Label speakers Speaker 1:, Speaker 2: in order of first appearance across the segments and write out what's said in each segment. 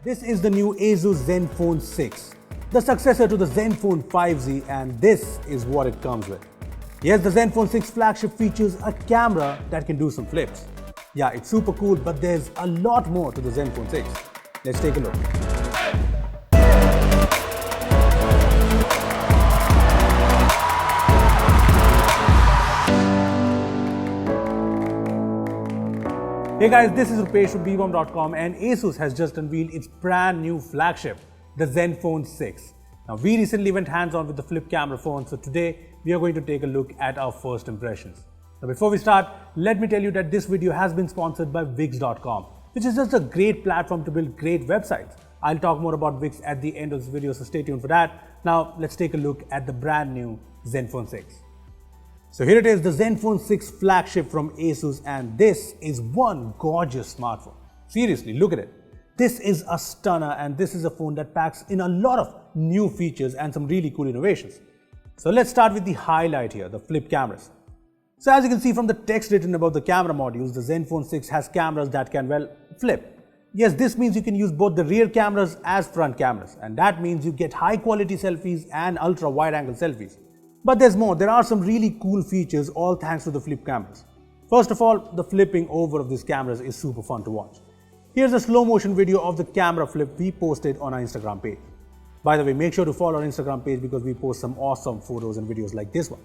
Speaker 1: This is the new Asus ZenFone 6, the successor to the ZenFone 5Z, and this is what it comes with. Yes, the ZenFone 6 flagship features a camera that can do some flips. Yeah, it's super cool, but there's a lot more to the ZenFone 6. Let's take a look. Hey guys, this is Rupesh from Beebom.com, and Asus has just unveiled its brand new flagship, the ZenFone 6. Now, we recently went hands-on with the flip camera phone, so today we are going to take a look at our first impressions. Now, before we start, let me tell you that this video has been sponsored by Wix.com, which is just a great platform to build great websites. I'll talk more about Wix at the end of this video, so stay tuned for that. Now, let's take a look at the brand new ZenFone 6. So here it is, the ZenFone 6 flagship from Asus, and this is one gorgeous smartphone. Seriously, look at it. This is a stunner, and this is a phone that packs in a lot of new features and some really cool innovations. So let's start with the highlight here, the flip cameras. So as you can see from the text written about the camera modules, the ZenFone 6 has cameras that can, well, flip. Yes, this means you can use both the rear cameras as front cameras, and that means you get high quality selfies and ultra wide angle selfies. But there's more. There are some really cool features, all thanks to the flip cameras. First of all, the flipping over of these cameras is super fun to watch. Here's a slow motion video of the camera flip we posted on our Instagram page. By the way, make sure to follow our Instagram page because we post some awesome photos and videos like this one.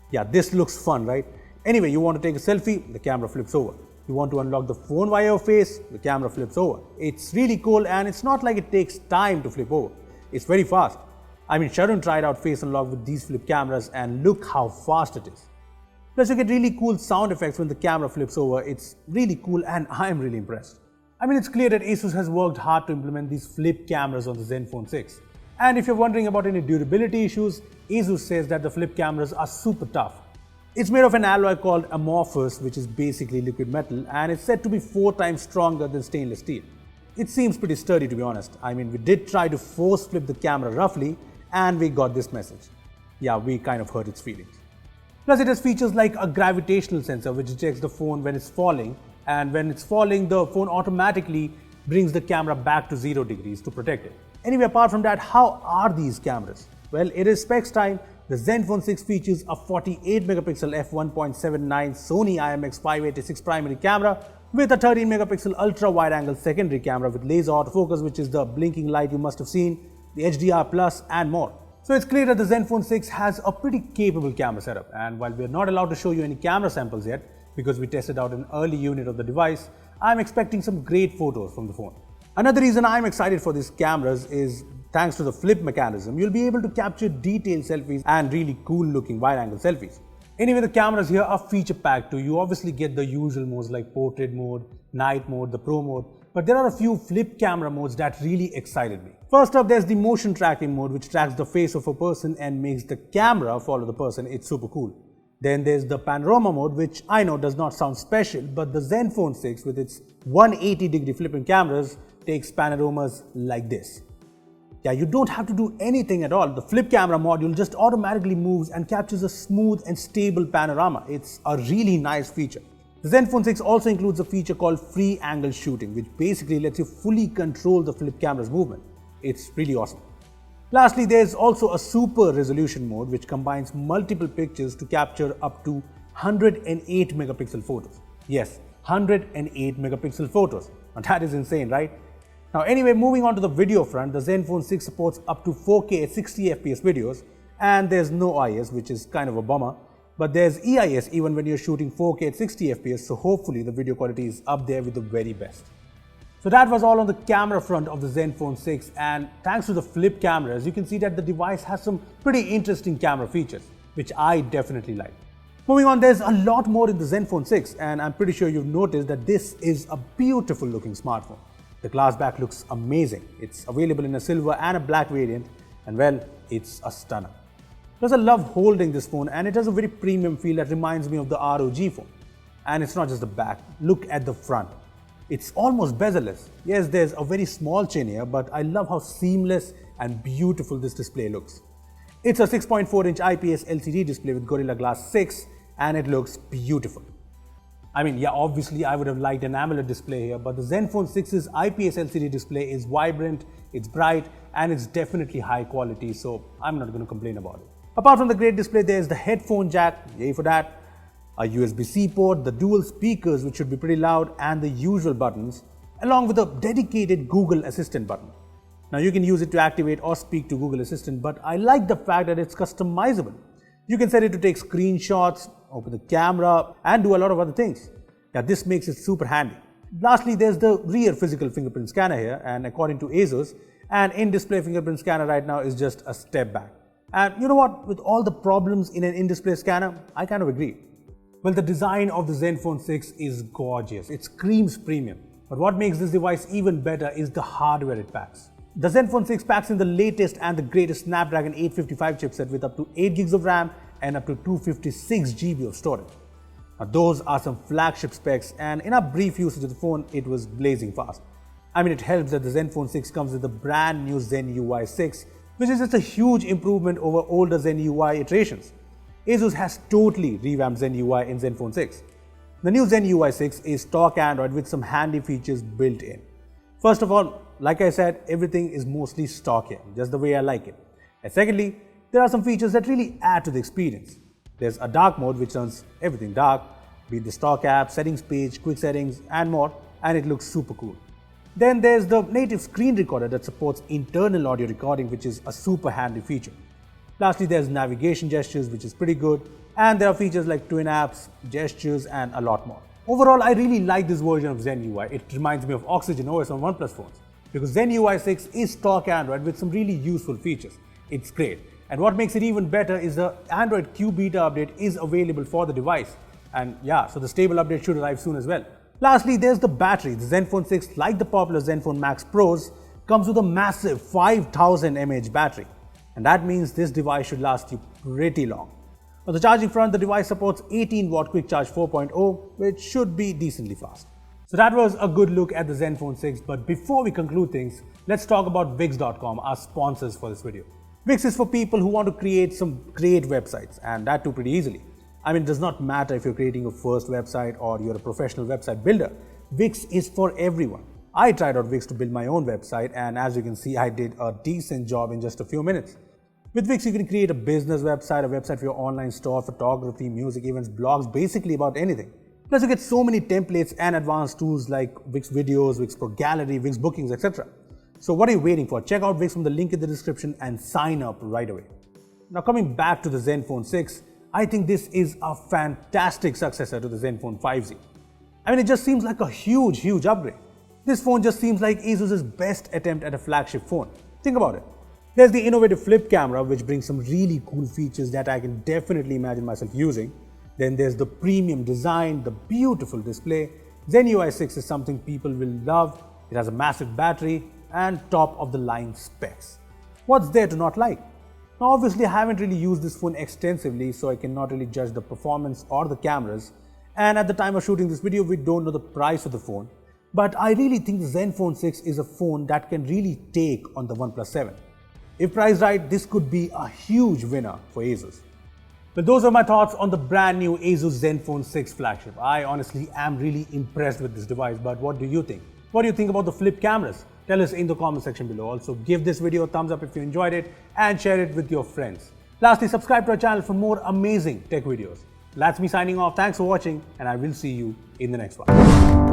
Speaker 1: Yeah, this looks fun, right? Anyway, you want to take a selfie, the camera flips over. You want to unlock the phone via your face, the camera flips over. It's really cool, and it's not like it takes time to flip over. It's very fast. I mean, Sharon tried out Face Unlock with these flip cameras, and look how fast it is. Plus, you get really cool sound effects when the camera flips over. It's really cool, and I'm really impressed. I mean, it's clear that Asus has worked hard to implement these flip cameras on the ZenFone 6. And if you're wondering about any durability issues, Asus says that the flip cameras are super tough. It's made of an alloy called amorphous, which is basically liquid metal, and it's said to be 4 times stronger than stainless steel. It seems pretty sturdy, to be honest. I mean, we did try to force flip the camera roughly, and we got this message. Yeah, we kind of hurt its feelings. Plus, it has features like a gravitational sensor which detects the phone when it's falling, and when it's falling, the phone automatically brings the camera back to 0 degrees to protect it. Anyway, apart from that, how are these cameras? Well, it is specs time. The ZenFone 6 features a 48 megapixel f1.79 Sony IMX586 primary camera with a 13 megapixel ultra wide angle secondary camera with laser autofocus, which is the blinking light you must have seen, the HDR Plus, and more. So it's clear that the ZenFone 6 has a pretty capable camera setup, and while we're not allowed to show you any camera samples yet because we tested out an early unit of the device, I'm expecting some great photos from the phone. Another reason I'm excited for these cameras is thanks to the flip mechanism, you'll be able to capture detailed selfies and really cool looking wide angle selfies. Anyway, the cameras here are feature packed too. You obviously get the usual modes like portrait mode, night mode, the pro mode, but there are a few flip camera modes that really excited me. First up, there's the motion tracking mode, which tracks the face of a person and makes the camera follow the person. It's super cool. Then there's the panorama mode, which I know does not sound special, but the ZenFone 6 with its 180-degree flipping cameras takes panoramas like this. Yeah, you don't have to do anything at all. The flip camera module just automatically moves and captures a smooth and stable panorama. It's a really nice feature. The ZenFone 6 also includes a feature called free angle shooting, which basically lets you fully control the flip camera's movement. It's really awesome. Lastly, there's also a super resolution mode which combines multiple pictures to capture up to 108 megapixel photos. Yes, 108 megapixel photos. Now that is insane, right? Now anyway, moving on to the video front, the ZenFone 6 supports up to 4K at 60 FPS videos, and there's no IS, which is kind of a bummer. But there's EIS even when you're shooting 4K at 60 FPS, so hopefully the video quality is up there with the very best. So that was all on the camera front of the ZenFone 6, and thanks to the flip cameras, you can see that the device has some pretty interesting camera features, which I definitely like. Moving on, there's a lot more in the ZenFone 6, and I'm pretty sure you've noticed that this is a beautiful looking smartphone. The glass back looks amazing. It's available in a silver and a black variant, and well, it's a stunner. Plus, I love holding this phone, and it has a very premium feel that reminds me of the ROG phone. And it's not just the back. Look at the front. It's almost bezel-less. Yes, there's a very small chin here, but I love how seamless and beautiful this display looks. It's a 6.4-inch IPS LCD display with Gorilla Glass 6, and it looks beautiful. I mean, yeah, obviously I would have liked an AMOLED display here, but the ZenFone 6's IPS LCD display is vibrant, it's bright, and it's definitely high quality, so I'm not going to complain about it. Apart from the great display, there's the headphone jack, yay for that, a USB-C port, the dual speakers which should be pretty loud, and the usual buttons, along with a dedicated Google Assistant button. Now you can use it to activate or speak to Google Assistant, but I like the fact that it's customizable. You can set it to take screenshots, open the camera, and do a lot of other things. Yeah, this makes it super handy. Lastly, there's the rear physical fingerprint scanner here, and according to Asus, an in-display fingerprint scanner right now is just a step back. And you know what? With all the problems in an in-display scanner, I kind of agree. Well, the design of the ZenFone 6 is gorgeous. It screams premium. But what makes this device even better is the hardware it packs. The ZenFone 6 packs in the latest and the greatest Snapdragon 855 chipset with up to 8 gigs of RAM and up to 256 GB of storage. Now, those are some flagship specs, and in our brief usage of the phone, it was blazing fast. I mean, it helps that the ZenFone 6 comes with the brand new Zen UI 6, which is just a huge improvement over older Zen UI iterations. Asus has totally revamped Zen UI in ZenFone 6. The new Zen UI 6 is stock Android with some handy features built in. First of all, like I said, everything is mostly stock here, just the way I like it. And secondly, there are some features that really add to the experience. There's a dark mode which turns everything dark, be it the stock app, settings page, quick settings, and more, and it looks super cool. Then there's the native screen recorder that supports internal audio recording, which is a super handy feature. Lastly, there's navigation gestures, which is pretty good, and there are features like twin apps, gestures, and a lot more. Overall, I really like this version of Zen UI. It reminds me of Oxygen OS on OnePlus phones, because Zen UI 6 is stock Android with some really useful features. It's great. And what makes it even better is the Android Q Beta update is available for the device. And yeah, so the stable update should arrive soon as well. Lastly, there's the battery. The ZenFone 6, like the popular ZenFone Max Pros, comes with a massive 5000 mAh battery. And that means this device should last you pretty long. On the charging front, the device supports 18-watt Quick Charge 4.0, which should be decently fast. So that was a good look at the ZenFone 6, but before we conclude things, let's talk about Wix.com, our sponsors for this video. Wix is for people who want to create some great websites, and that too pretty easily. I mean, it does not matter if you're creating your first website or you're a professional website builder. Wix is for everyone. I tried out Wix to build my own website, and as you can see, I did a decent job in just a few minutes. With Wix, you can create a business website, a website for your online store, photography, music, events, blogs, basically about anything. Plus, you get so many templates and advanced tools like Wix Videos, Wix Pro Gallery, Wix Bookings, etc. So what are you waiting for? Check out Wix from the link in the description and sign up right away. Now coming back to the ZenFone 6, I think this is a fantastic successor to the ZenFone 5Z. I mean, it just seems like a huge upgrade. This phone just seems like Asus's best attempt at a flagship phone. Think about it. There's the innovative flip camera, which brings some really cool features that I can definitely imagine myself using. Then there's the premium design, the beautiful display. Zen UI 6 is something people will love. It has a massive battery and top of the line specs. What's there to not like? Now obviously I haven't really used this phone extensively, so I cannot really judge the performance or the cameras, and at the time of shooting this video we don't know the price of the phone, but I really think the ZenFone 6 is a phone that can really take on the OnePlus 7. If priced right, this could be a huge winner for Asus. Well, those are my thoughts on the brand new Asus ZenFone 6 flagship. I honestly am really impressed with this device, but what do you think? What do you think about the flip cameras? Tell us in the comment section below. Also, give this video a thumbs up if you enjoyed it and share it with your friends. Lastly, subscribe to our channel for more amazing tech videos. That's me signing off. Thanks for watching, and I will see you in the next one.